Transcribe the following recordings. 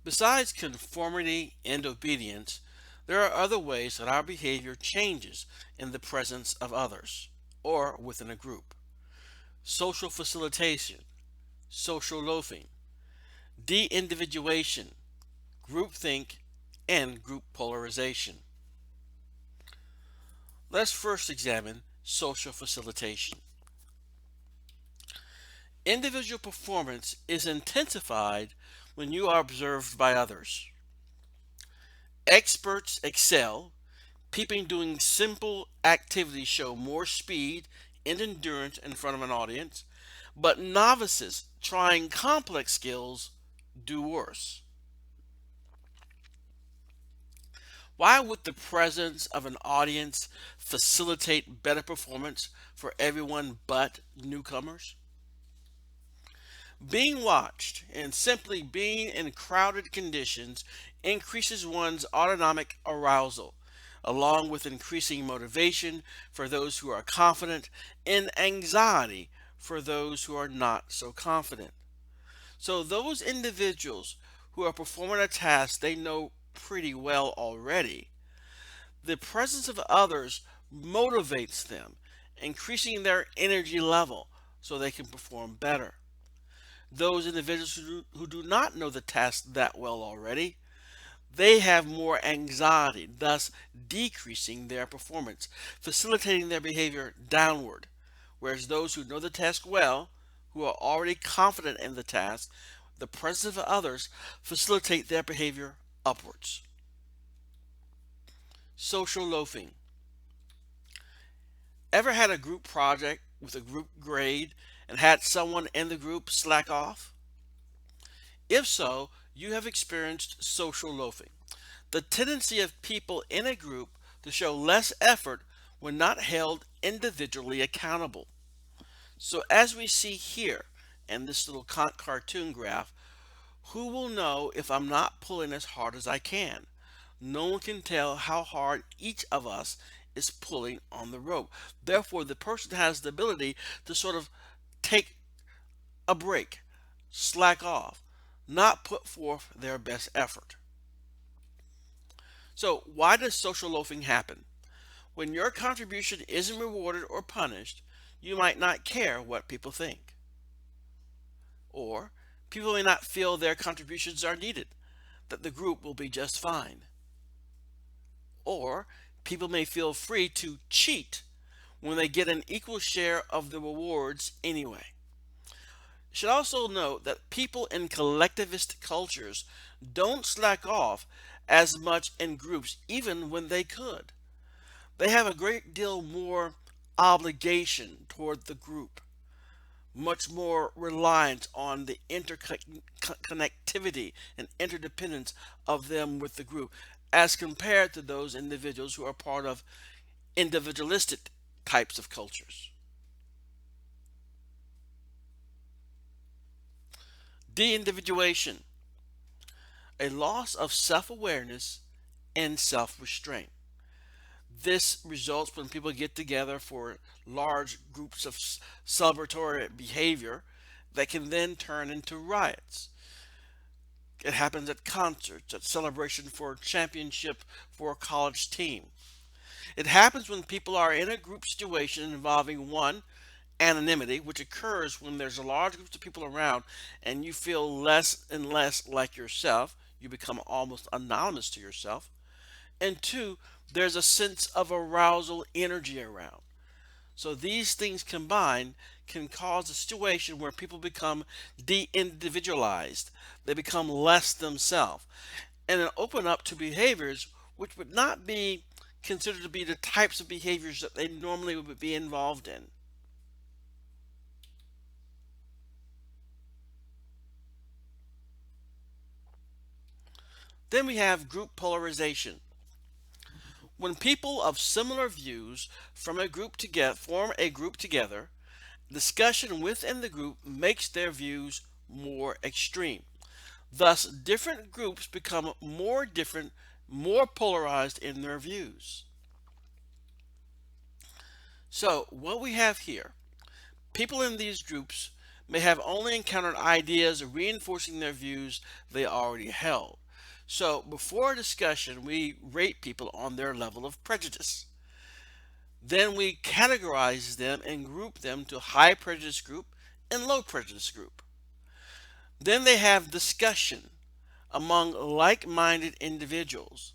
Besides conformity and obedience, there are other ways that our behavior changes in the presence of others or within a group. Social facilitation, social loafing, de-individuation, groupthink, and group polarization. Let's first examine social facilitation. Individual performance is intensified when you are observed by others. Experts excel. People doing simple activities show more speed and endurance in front of an audience, but novices trying complex skills do worse. Why would the presence of an audience facilitate better performance for everyone but newcomers? Being watched and simply being in crowded conditions increases one's autonomic arousal, along with increasing motivation for those who are confident and anxiety for those who are not so confident. So, those individuals who are performing a task they know pretty well already, the presence of others motivates them, increasing their energy level so they can perform better. Those individuals who do not know the task that well already, they have more anxiety, thus decreasing their performance, facilitating their behavior downward. Whereas those who know the task well, who are already confident in the task, the presence of others facilitate their behavior upwards. Social loafing. Ever had a group project with a group grade and had someone in the group slack off? If so, you have experienced social loafing, the tendency of people in a group to show less effort when not held individually accountable. So, as we see here in this little cartoon graph, who will know if I'm not pulling as hard as I can? No one can tell how hard each of us is pulling on the rope. Therefore, the person has the ability to sort of take a break, slack off, not put forth their best effort. So, why does social loafing happen? When your contribution isn't rewarded or punished, you might not care what people think. Or, people may not feel their contributions are needed, that the group will be just fine. Or, people may feel free to cheat when they get an equal share of the rewards anyway. You should also note that people in collectivist cultures don't slack off as much in groups even when they could. They have a great deal more obligation toward the group, much more reliance on the interconnectivity and interdependence of them with the group as compared to those individuals who are part of individualistic types of cultures. De-individuation, a loss of self-awareness and self-restraint. This results when people get together for large groups of celebratory behavior that can then turn into riots. It happens at concerts, at celebration for a championship for a college team. It happens when people are in a group situation involving one, anonymity, which occurs when there's a large group of people around and you feel less and less like yourself. You become almost anonymous to yourself. And two, there's a sense of arousal energy around. So these things combined can cause a situation where people become de-individualized. They become less themselves and then open up to behaviors which would not be considered to be the types of behaviors that they normally would be involved in. Then we have group polarization. When people of similar views form a group together, discussion within the group makes their views more extreme. Thus, different groups become more different, more polarized in their views. So, what we have here, people in these groups may have only encountered ideas reinforcing their views they already held. So, before a discussion, we rate people on their level of prejudice. Then we categorize them and group them to high prejudice group and low prejudice group. Then they have discussion among like-minded individuals.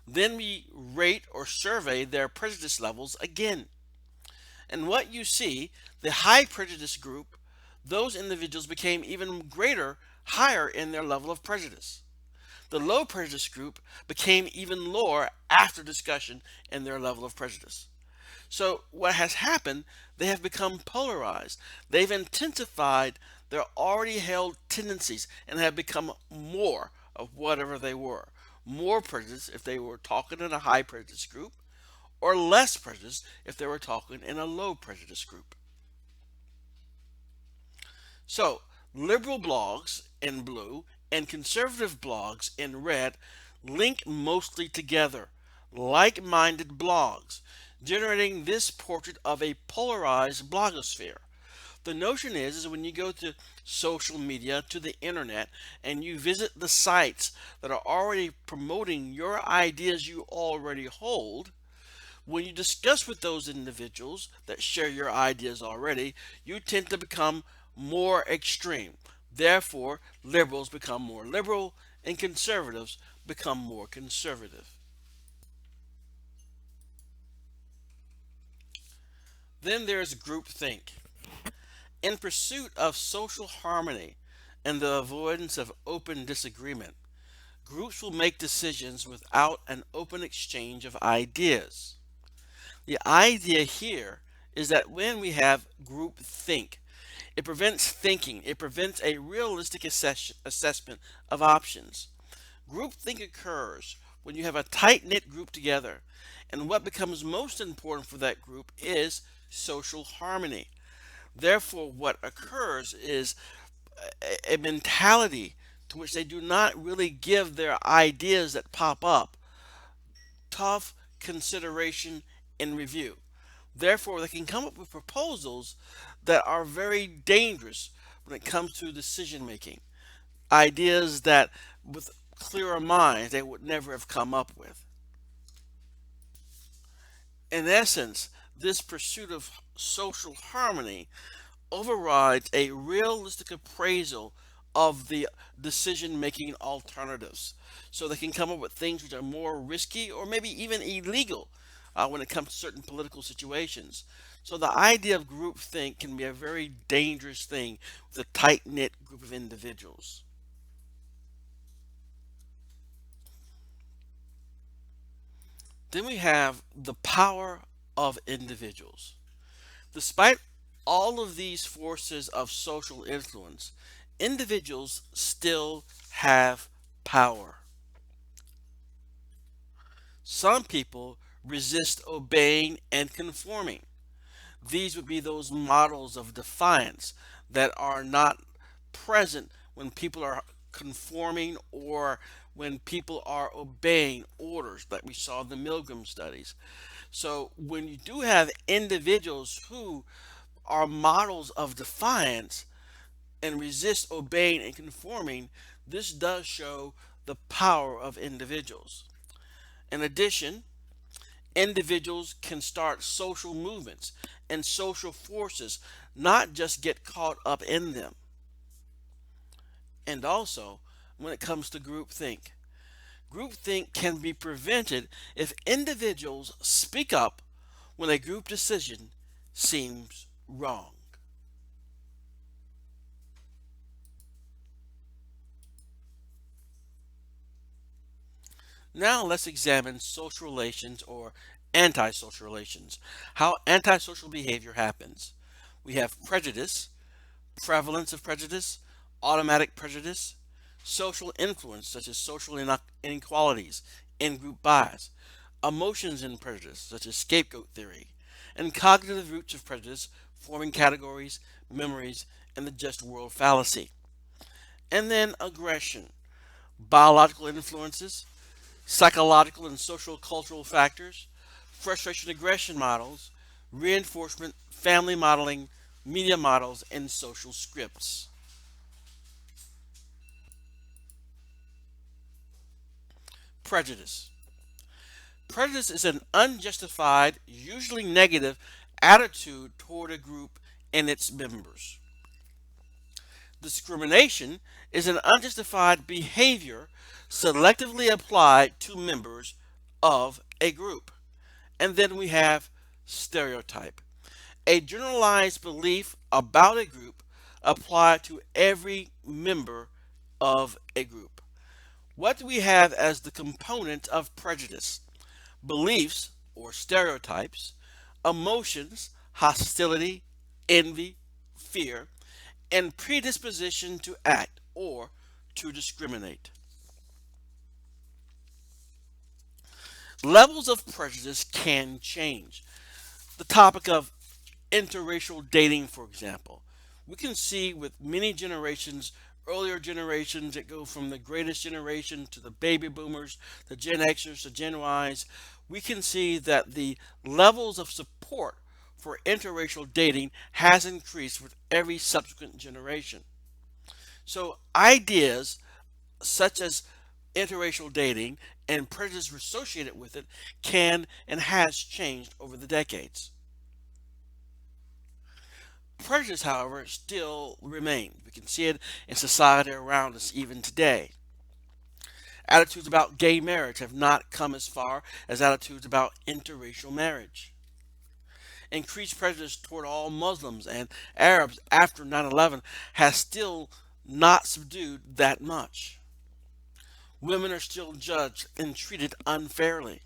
Then we rate or survey their prejudice levels again. And what you see, the high prejudice group, those individuals became even higher in their level of prejudice. The low prejudice group became even lower after discussion in their level of prejudice. So what has happened, they have become polarized. They've intensified their already held tendencies and have become more of whatever they were. More prejudice if they were talking in a high prejudice group, or less prejudice if they were talking in a low prejudice group. So, liberal blogs in blue and conservative blogs in red link mostly together, like-minded blogs, generating this portrait of a polarized blogosphere. The notion is when you go to social media, to the internet, and you visit the sites that are already promoting your ideas you already hold, when you discuss with those individuals that share your ideas already, you tend to become more extreme. Therefore, liberals become more liberal and conservatives become more conservative. Then there's groupthink. In pursuit of social harmony and the avoidance of open disagreement, groups will make decisions without an open exchange of ideas. The idea here is that when we have groupthink, it prevents thinking, it prevents a realistic assessment of options. Groupthink occurs when you have a tight-knit group together, and what becomes most important for that group is social harmony. Therefore, what occurs is a mentality to which they do not really give their ideas that pop up tough consideration and review. Therefore, they can come up with proposals that are very dangerous when it comes to decision making. Ideas that, with clearer minds, they would never have come up with. In essence, this pursuit of social harmony overrides a realistic appraisal of the decision making alternatives. So they can come up with things which are more risky or maybe even illegal when it comes to certain political situations. So the idea of groupthink can be a very dangerous thing with a tight knit group of individuals. Then we have the power of individuals. Despite all of these forces of social influence, individuals still have power. Some people resist obeying and conforming. These would be those models of defiance that are not present when people are conforming or when people are obeying orders, like we saw in the Milgram studies. So when you do have individuals who are models of defiance and resist obeying and conforming, this does show the power of individuals. In addition, individuals can start social movements and social forces, not just get caught up in them. And also, when it comes to groupthink, groupthink can be prevented if individuals speak up when a group decision seems wrong. Now let's examine social relations or antisocial relations, how antisocial behavior happens. We have prejudice, prevalence of prejudice, automatic prejudice, social influence such as social inequalities, in-group bias, emotions in prejudice such as scapegoat theory, and cognitive roots of prejudice forming categories, memories, and the just world fallacy. And then aggression, biological influences, psychological and social cultural factors, frustration aggression models, reinforcement, family modeling, media models, and social scripts. Prejudice. Prejudice is an unjustified, usually negative, attitude toward a group and its members. Discrimination is an unjustified behavior selectively applied to members of a group. And then we have stereotype, a generalized belief about a group applied to every member of a group. What do we have as the component of prejudice? Beliefs or stereotypes, emotions, hostility, envy, fear, and predisposition to act or to discriminate. Levels of prejudice can change. The topic of interracial dating, for example, we can see with many generations, earlier generations that go from the greatest generation to the baby boomers, the Gen Xers, the Gen Ys, we can see that the levels of support for interracial dating has increased with every subsequent generation. So ideas such as interracial dating and prejudice associated with it can and has changed over the decades. Prejudice, however, still remains. We can see it in society around us even today. Attitudes about gay marriage have not come as far as attitudes about interracial marriage. Increased prejudice toward all Muslims and Arabs after 9/11 has still not subdued that much. Women are still judged and treated unfairly.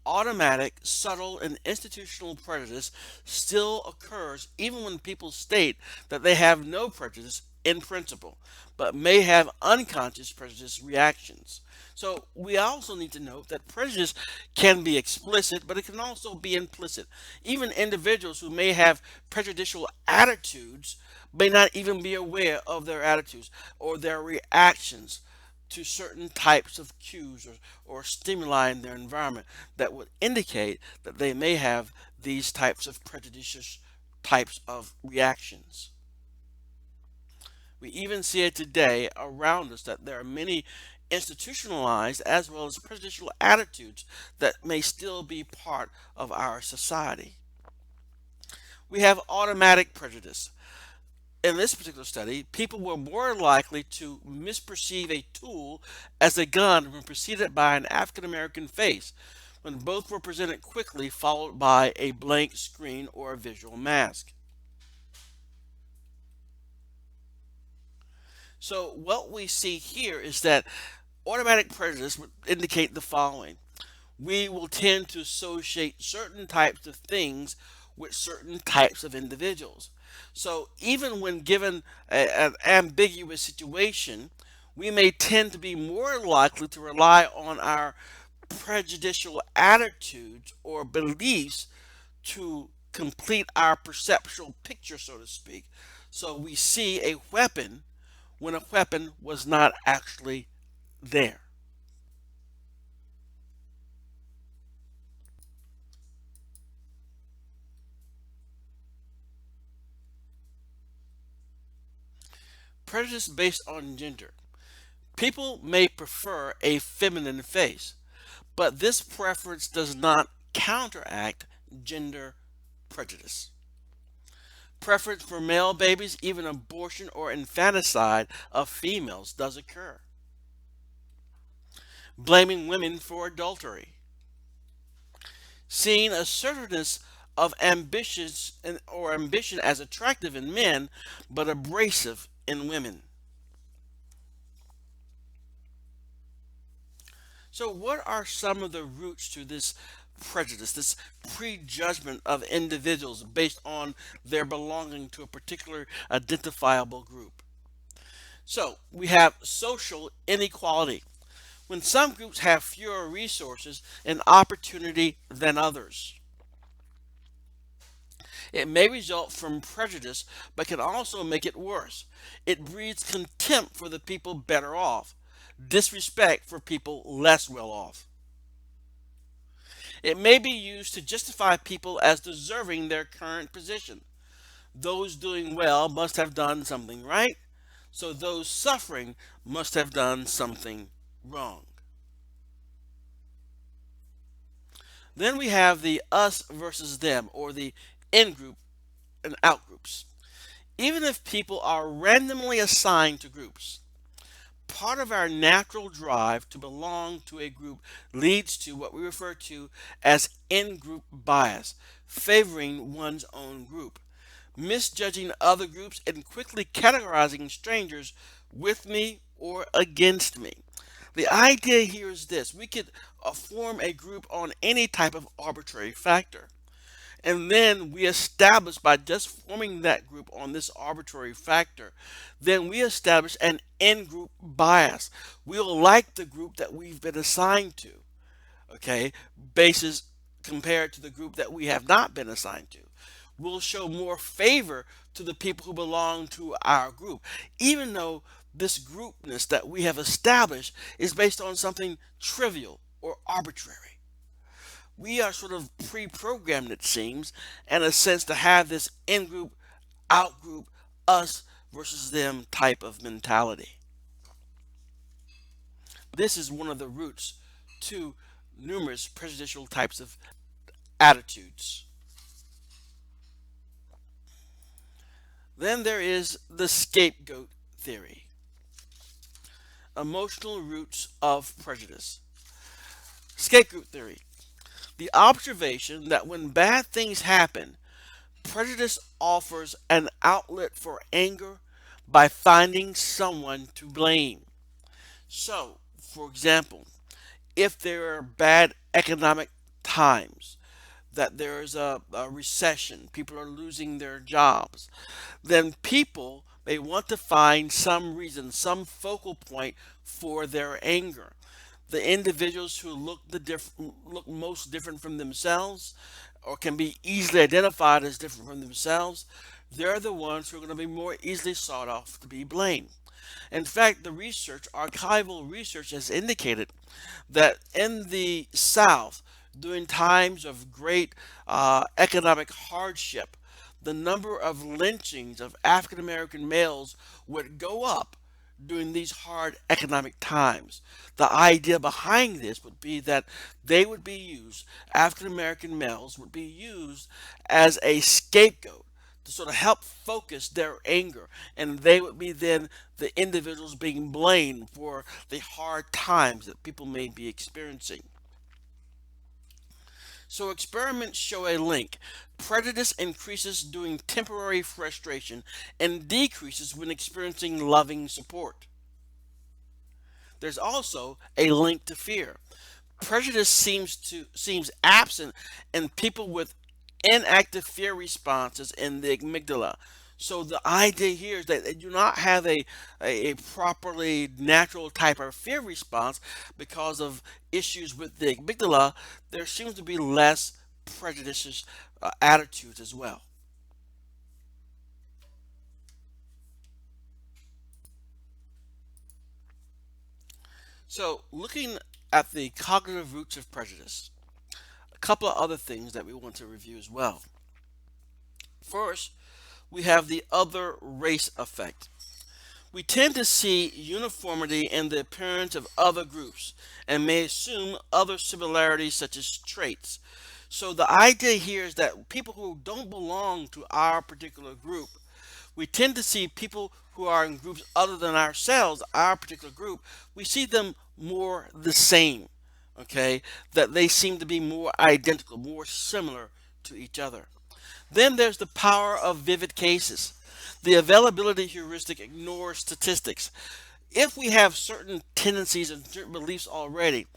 Automatic, subtle, and institutional prejudice still occurs even when people state that they have no prejudice in principle, but may have unconscious prejudice reactions. So we also need to note that prejudice can be explicit, but it can also be implicit. Even individuals who may have prejudicial attitudes may not even be aware of their attitudes or their reactions to certain types of cues or stimuli in their environment that would indicate that they may have these types of prejudicious types of reactions. We even see it today around us that there are many institutionalized as well as prejudicial attitudes that may still be part of our society. We have automatic prejudice. In this particular study, people were more likely to misperceive a tool as a gun when preceded by an African American face, when both were presented quickly, followed by a blank screen or a visual mask. So, what we see here is that automatic prejudice would indicate the following: we will tend to associate certain types of things with certain types of individuals. So even when given an ambiguous situation, we may tend to be more likely to rely on our prejudicial attitudes or beliefs to complete our perceptual picture, so to speak. So we see a weapon when a weapon was not actually there. Prejudice based on gender. People may prefer a feminine face, but this preference does not counteract gender prejudice. Preference for male babies, even abortion or infanticide of females, does occur. Blaming women for adultery. Seeing assertiveness of ambitions or ambition as attractive in men but abrasive in women. So, what are some of the roots to this prejudice, this prejudgment of individuals based on their belonging to a particular identifiable group? So, we have social inequality. When some groups have fewer resources and opportunity than others, it may result from prejudice, but can also make it worse. It breeds contempt for the people better off, disrespect for people less well off. It may be used to justify people as deserving their current position. Those doing well must have done something right, so those suffering must have done something wrong. Then we have the us versus them, or the in group and out groups. Even if people are randomly assigned to groups, part of our natural drive to belong to a group leads to what we refer to as in group bias, favoring one's own group, misjudging other groups, and quickly categorizing strangers with me or against me. The idea here is this: we could form a group on any type of arbitrary factor. And then we establish, by just forming that group on this arbitrary factor, then we establish an in group bias. We'll like the group that we've been assigned to, okay, basis compared to the group that we have not been assigned to. We'll show more favor to the people who belong to our group, even though this groupness that we have established is based on something trivial or arbitrary. We are sort of pre-programmed, it seems, in a sense, to have this in-group, out-group, us versus them type of mentality. This is one of the roots to numerous prejudicial types of attitudes. Then there is the scapegoat theory, emotional roots of prejudice. Scapegoat theory: the observation that when bad things happen, prejudice offers an outlet for anger by finding someone to blame. So, for example, if there are bad economic times, that there is a recession, people are losing their jobs, then people may want to find some reason, some focal point for their anger. The individuals who look most different from themselves, or can be easily identified as different from themselves, they're the ones who are going to be more easily sought off to be blamed. In fact, the research, archival research, has indicated that in the South, during times of great economic hardship, the number of lynchings of African American males would go up during these hard economic times. The idea behind this would be that they would be used, African American males would be used as a scapegoat to sort of help focus their anger, and they would be then the individuals being blamed for the hard times that people may be experiencing. So experiments show a link. Prejudice increases during temporary frustration and decreases when experiencing loving support. There's also a link to fear. Prejudice seems absent in people with inactive fear responses in the amygdala. So the idea here is that they do not have a properly natural type of fear response because of issues with the amygdala. There seems to be less prejudicious attitudes as well. So looking at the cognitive roots of prejudice, a couple of other things that we want to review as well. First, we have the other race effect. We tend to see uniformity in the appearance of other groups and may assume other similarities such as traits. So the idea here is that people who don't belong to our particular group, we tend to see people who are in groups other than ourselves, our particular group, we see them more the same, okay? That they seem to be more identical, more similar to each other. Then there's the power of vivid cases. The availability heuristic ignores statistics. If we have certain tendencies and certain beliefs already,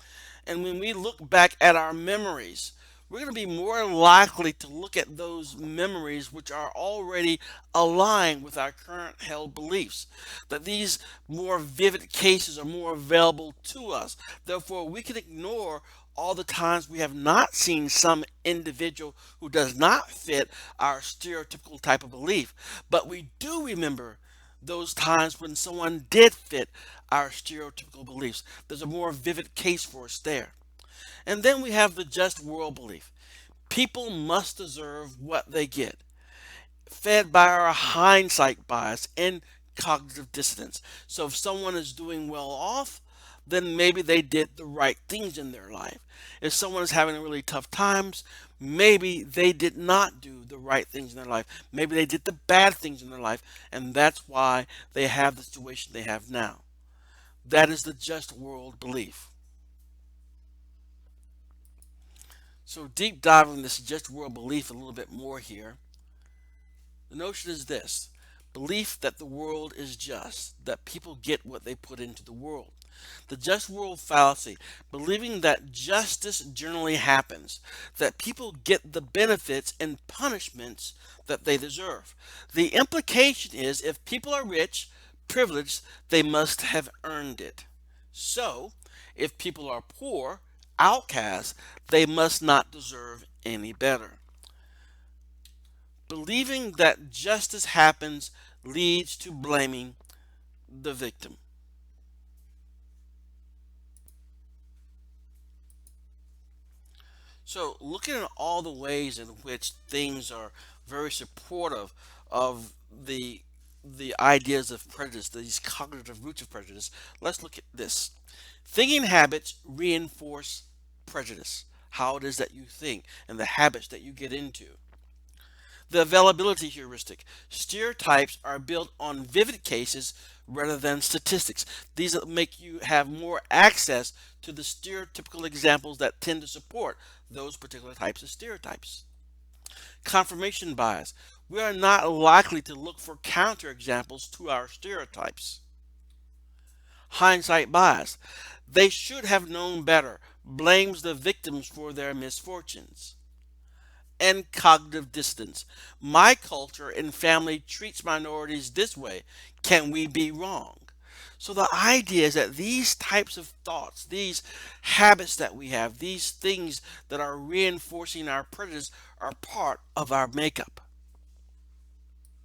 and when we look back at our memories, we're going to be more likely to look at those memories which are already aligned with our current held beliefs. That these more vivid cases are more available to us. Therefore, we can ignore all the times we have not seen some individual who does not fit our stereotypical type of belief. But we do remember those times when someone did fit our stereotypical beliefs. There's a more vivid case for us there. And then we have the just world belief. People must deserve what they get. fed by our hindsight bias and cognitive dissonance. So if someone is doing well off, then maybe they did the right things in their life. If someone is having really tough times, maybe they did not do the right things in their life. Maybe they did the bad things in their life, and that's why they have the situation they have now. That is the just world belief. So deep diving this just world belief a little bit more here. The notion is this: belief that the world is just, that people get what they put into the world. The just world fallacy, believing that justice generally happens, that people get the benefits and punishments that they deserve. The implication is if people are rich, privileged, they must have earned it. So, if people are poor, outcasts, they must not deserve any better. Believing that justice happens leads to blaming the victim. So, looking at all the ways in which things are very supportive of the ideas of prejudice, these cognitive roots of prejudice, let's look at this. Thinking habits reinforce prejudice, how it is that you think and the habits that you get into. The availability heuristic. Stereotypes are built on vivid cases rather than statistics. These make you have more access to the stereotypical examples that tend to support those particular types of stereotypes. Confirmation bias. We are not likely to look for counterexamples to our stereotypes. Hindsight bias. They should have known better. Blames the victims for their misfortunes. And cognitive dissonance. My culture and family treats minorities this way. Can we be wrong? So the idea is that these types of thoughts, these habits that we have, these things that are reinforcing our prejudice are part of our makeup.